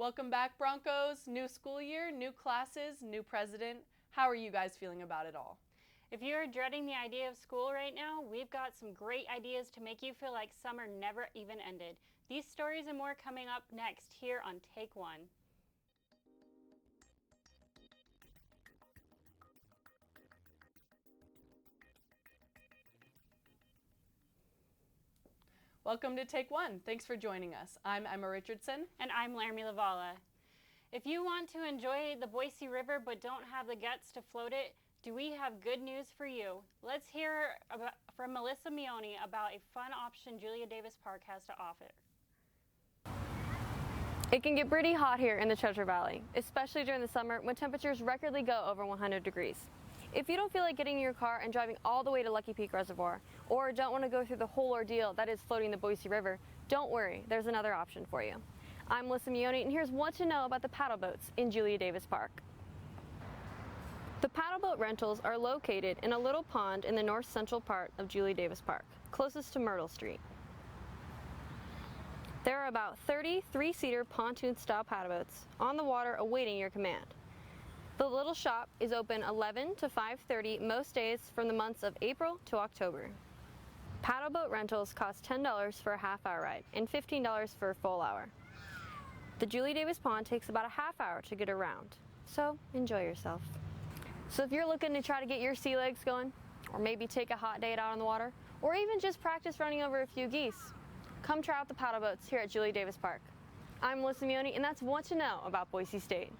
Welcome back, Broncos. New school year, new classes, new president. How are you guys feeling about it all? If you're dreading the idea of school right now, we've got some great ideas to make you feel like summer never even ended. These stories and more coming up next here on Take One. Welcome to Take One. Thanks for joining us. I'm Emma Richardson. And I'm Laramie Lavala. If you want to enjoy the Boise River but don't have the guts to float it, do we have good news for you? Let's hear from Melissa Mione about a fun option Julia Davis Park has to offer. It can get pretty hot here in the Treasure Valley, especially during the summer when temperatures regularly go over 100 degrees. If you don't feel like getting in your car and driving all the way to Lucky Peak Reservoir, or don't want to go through the whole ordeal that is floating the Boise River, don't worry, there's another option for you. I'm Melissa Mione, and here's what to know about the paddle boats in Julia Davis Park. The paddle boat rentals are located in a little pond in the north central part of Julia Davis Park, closest to Myrtle Street. There are about 30 three-seater pontoon-style paddle boats on the water awaiting your command. The little shop is open 11 to 5:30 most days from the months of April to October. Paddle boat rentals cost $10 for a half-hour ride and $15 for a full hour. The Julia Davis Pond takes about a half hour to get around, so enjoy yourself. So if you're looking to try to get your sea legs going, or maybe take a hot date out on the water, or even just practice running over a few geese, come try out the paddle boats here at Julia Davis Park. I'm Melissa Mione, and that's what to know about Boise State.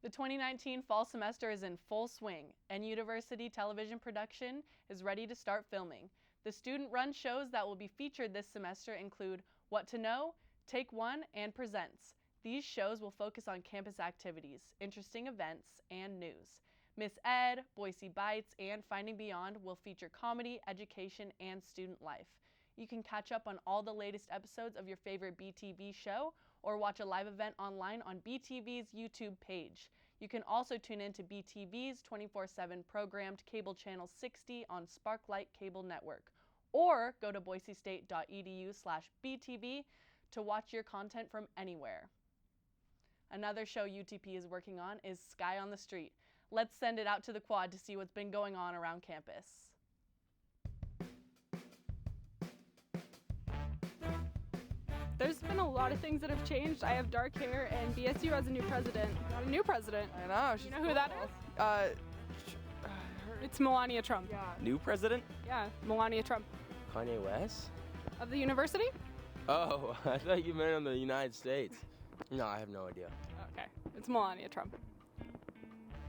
The 2019 fall semester is in full swing, and university television production is ready to start filming. The student-run shows that will be featured this semester include What to Know, Take One, and Presents. These shows will focus on campus activities, interesting events, and news. Miss Ed, Boise Bites, and Finding Beyond will feature comedy, education, and student life. You can catch up on all the latest episodes of your favorite BTV show or watch a live event online on BTV's YouTube page. You can also tune in to BTV's 24/7 programmed cable channel 60 on Sparklight Cable Network, or go to boisestate.edu/BTV to watch your content from anywhere. Another show UTP is working on is Sky on the Street. Let's send it out to the quad to see what's been going on around campus. There's been a lot of things that have changed. I have dark hair, and BSU has a new president. Got a new president. I know. You know who that is? It's Melania Trump. Yeah. New president? Yeah, Melania Trump. Kanye West? Of the university? Oh, I thought you meant on the United States. No, I have no idea. Okay, it's Melania Trump.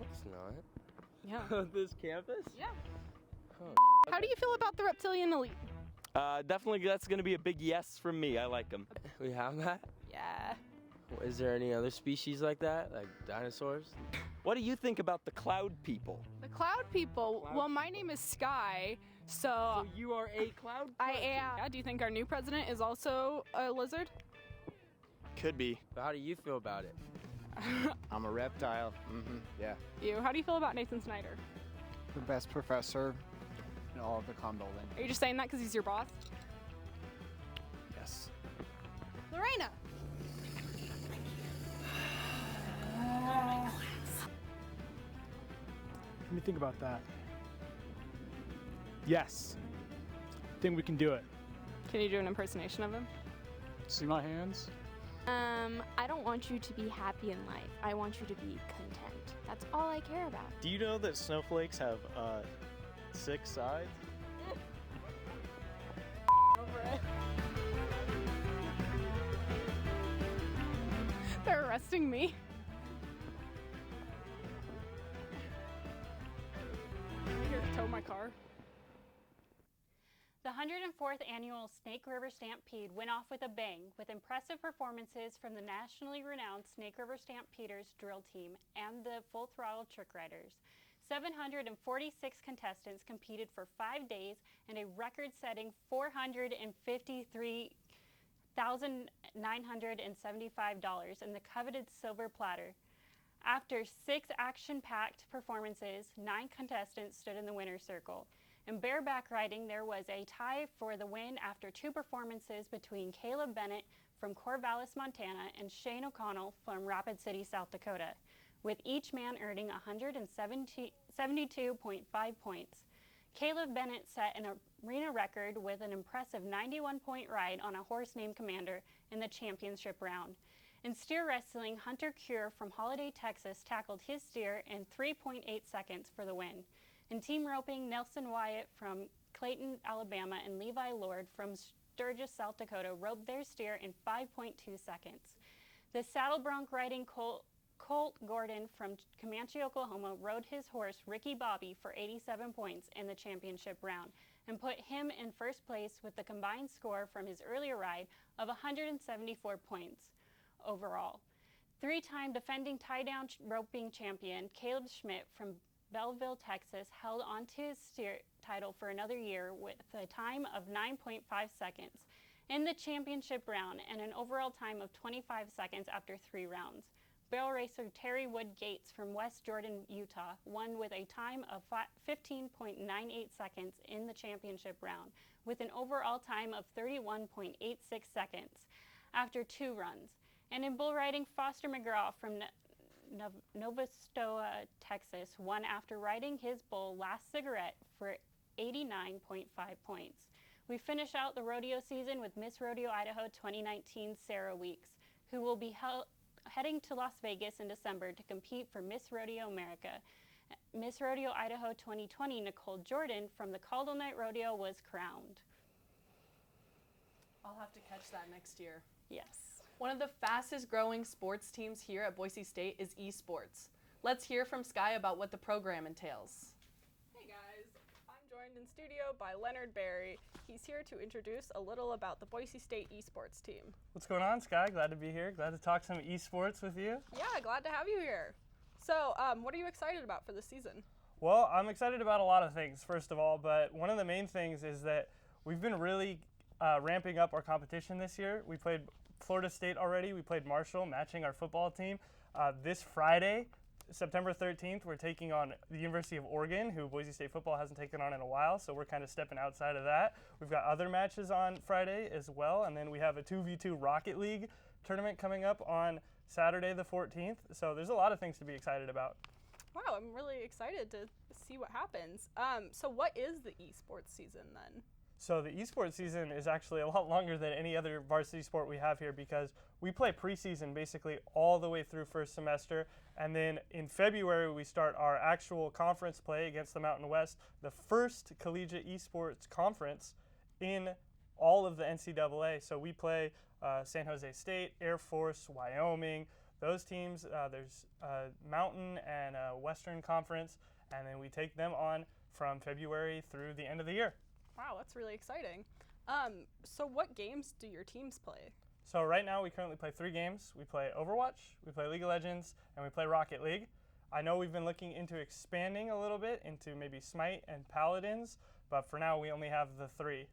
It's not. Yeah. This campus? Yeah. Oh, How do you feel about the reptilian elite? definitely that's going to be a big yes from me. I like them. We have that? Yeah. Is there any other species like that? Like dinosaurs? What do you think about the cloud people? The cloud people. Well, my name is Sky, so you are a cloud I am. Yeah, do you think our new president is also a lizard? Could be. How do you feel about it? I'm a reptile. Yeah. You. How do you feel about Nathan Snyder? The best professor in all of the comm building. Are you just saying that because he's your boss? Yes. Lorena. Let me think about that. Yes. I think we can do it. Can you do an impersonation of him? See my hands? I don't want you to be happy in life. I want you to be content. That's all I care about. Do you know that snowflakes have 6 sides? Over it. They're arresting me. I'm here to tow my car. The 104th annual Snake River Stampede went off with a bang, with impressive performances from the nationally renowned Snake River Stampeders drill team and the Full Throttle Trick Riders. 746 contestants competed for 5 days, and a record-setting $453,975 in the coveted silver platter. After 6 action-packed performances, 9 contestants stood in the winner's circle. In bareback riding, there was a tie for the win after two performances between Caleb Bennett from Corvallis, Montana, and Shane O'Connell from Rapid City, South Dakota, with each man earning 172.5 points. Caleb Bennett set an arena record with an impressive 91-point ride on a horse named Commander in the championship round. In steer wrestling, Hunter Cure from Holiday, Texas tackled his steer in 3.8 seconds for the win. In team roping, Nelson Wyatt from Clayton, Alabama, and Levi Lord from Sturgis, South Dakota roped their steer in 5.2 seconds. The saddle bronc riding Colt Gordon from Comanche, Oklahoma rode his horse Ricky Bobby for 87 points in the championship round and put him in first place with the combined score from his earlier ride of 174 points overall. Three-time defending tie-down roping champion Caleb Schmidt from Belleville, Texas held onto his steer title for another year with a time of 9.5 seconds in the championship round and an overall time of 25 seconds after 3 rounds. Barrel racer Terry Wood Gates from West Jordan, Utah won with a time of 15.98 seconds in the championship round with an overall time of 31.86 seconds after 2 runs. And in bull riding, Foster McGraw from Nova Stoa, Texas won after riding his bull Last Cigarette for 89.5 points. We finish out the rodeo season with Miss Rodeo Idaho 2019 Sarah Weeks, who will be heading to Las Vegas in December to compete for Miss Rodeo America. Miss Rodeo Idaho 2020 Nicole Jordan from the Caldwell Night Rodeo was crowned. I'll have to catch that next year. Yes. One of the fastest growing sports teams here at Boise State is esports. Let's hear from Sky about what the program entails. Hey guys, I'm joined in studio by Leonard Berry. He's here to introduce a little about the Boise State esports team. What's going on, Sky? Glad to be here. Glad to talk some esports with you. Yeah, glad to have you here. So, what are you excited about for this season? Well, I'm excited about a lot of things, first of all, but one of the main things is that we've been really ramping up our competition this year. We played Florida State already. We played Marshall, matching our football team. This Friday, September 13th, we're taking on the University of Oregon, who Boise State football hasn't taken on in a while, so we're kind of stepping outside of that. We've got other matches on Friday as well, and then we have a 2v2 Rocket League tournament coming up on Saturday the 14th, so there's a lot of things to be excited about. Wow, I'm really excited to see what happens. So what is the esports season then? So the esports season is actually a lot longer than any other varsity sport we have here because we play preseason basically all the way through first semester, and then in February we start our actual conference play against the Mountain West, the first collegiate esports conference in all of the NCAA. So we play San Jose State, Air Force, Wyoming, those teams. There's Mountain and Western Conference, and then we take them on from February through the end of the year. Wow, that's really exciting. So what games do your teams play? So right now we currently play 3 games. We play Overwatch, we play League of Legends, and we play Rocket League. I know we've been looking into expanding a little bit into maybe Smite and Paladins, but for now we only have the 3.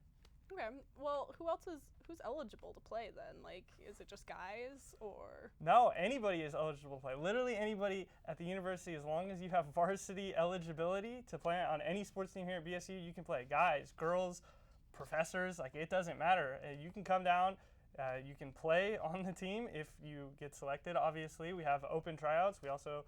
Okay, well, who's eligible to play then? Like, is it just guys or? No, anybody is eligible to play. Literally anybody at the university, as long as you have varsity eligibility to play on any sports team here at BSU, you can play. Guys, girls, professors, like it doesn't matter. You can come down, you can play on the team if you get selected, obviously. We have open tryouts. We also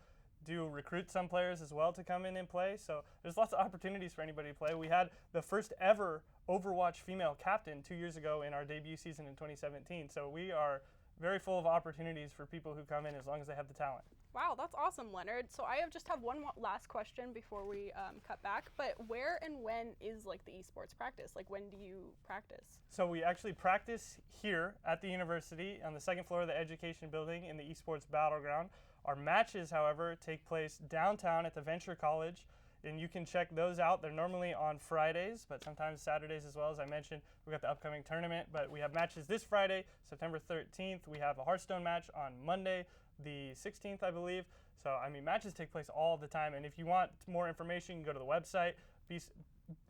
do recruit some players as well to come in and play. So there's lots of opportunities for anybody to play. We had the first ever Overwatch female captain 2 years ago in our debut season in 2017. So we are very full of opportunities for people who come in as long as they have the talent. Wow, that's awesome, Leonard. So I just have one last question before we cut back. But where and when is like the esports practice? Like when do you practice? So we actually practice here at the university on the 2nd floor of the education building in the esports battleground. Our matches, however, take place downtown at the Venture College, and you can check those out. They're normally on Fridays, but sometimes Saturdays as well. As I mentioned, we've got the upcoming tournament, but we have matches this Friday, September 13th. We have a Hearthstone match on Monday, the 16th, I believe. So, I mean, matches take place all the time, and if you want more information, you can go to the website,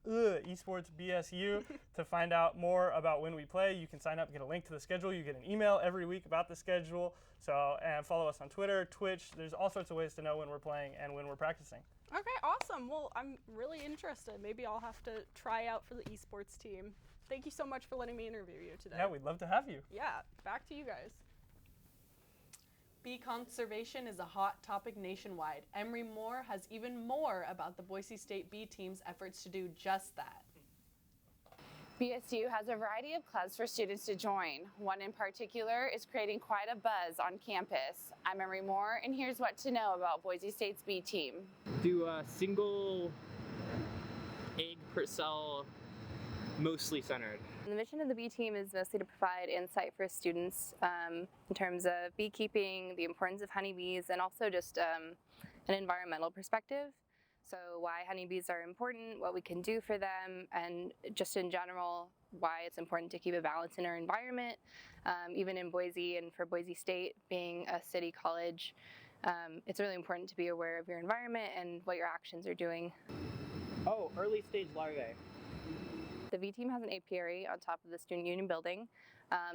Esports BSU, to find out more about when we play. You can sign up, get a link to the schedule. You get an email every week about the schedule. So, and follow us on Twitter, Twitch. There's all sorts of ways to know when we're playing and when we're practicing. Okay, awesome. Well, I'm really interested. Maybe I'll have to try out for the esports team. Thank you so much for letting me interview you today. Yeah, we'd love to have you. Yeah, back to you guys. Bee conservation is a hot topic nationwide. Emery Moore has even more about the Boise State Bee team's efforts to do just that. BSU has a variety of clubs for students to join. One in particular is creating quite a buzz on campus. I'm Emery Moore, and here's what to know about Boise State's Bee team. Do a single egg per cell, mostly centered. The mission of the bee team is mostly to provide insight for students in terms of beekeeping, the importance of honeybees, and also just an environmental perspective. So why honeybees are important, what we can do for them, and just in general, why it's important to keep a balance in our environment. Even in Boise and for Boise State being a city college, it's really important to be aware of your environment and what your actions are doing. Oh, early stage larvae. The V team has an apiary on top of the Student Union building.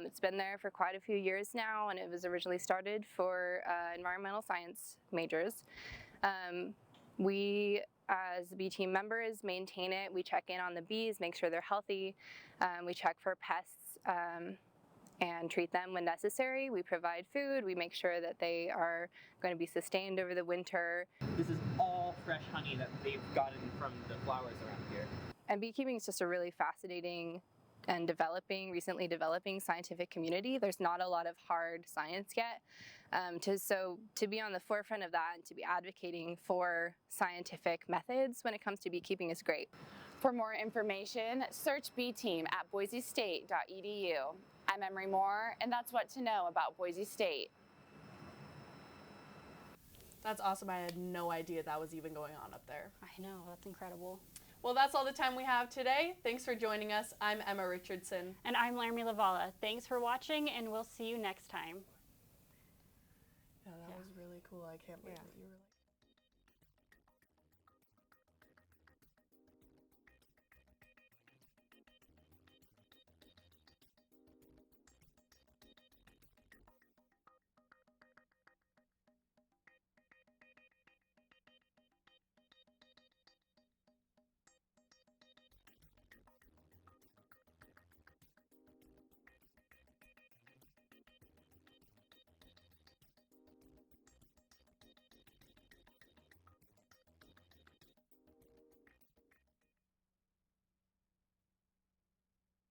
It's been there for quite a few years now, and it was originally started for environmental science majors. We, as bee team members, maintain it. We check in on the bees, make sure they're healthy. We check for pests and treat them when necessary. We provide food. We make sure that they are going to be sustained over the winter. This is all fresh honey that they've gotten from the flowers around here. And beekeeping is just a really fascinating and recently developing scientific community. There's not a lot of hard science yet. So to be on the forefront of that and to be advocating for scientific methods when it comes to beekeeping is great. For more information, search Bee Team at boisestate.edu. I'm Emery Moore, and that's what to know about Boise State. That's awesome. I had no idea that was even going on up there. I know, that's incredible. Well, that's all the time we have today. Thanks for joining us. I'm Emma Richardson. And I'm Laramie Lavala. Thanks for watching, and we'll see you next time. Yeah, that was really cool. I can't believe that you were like...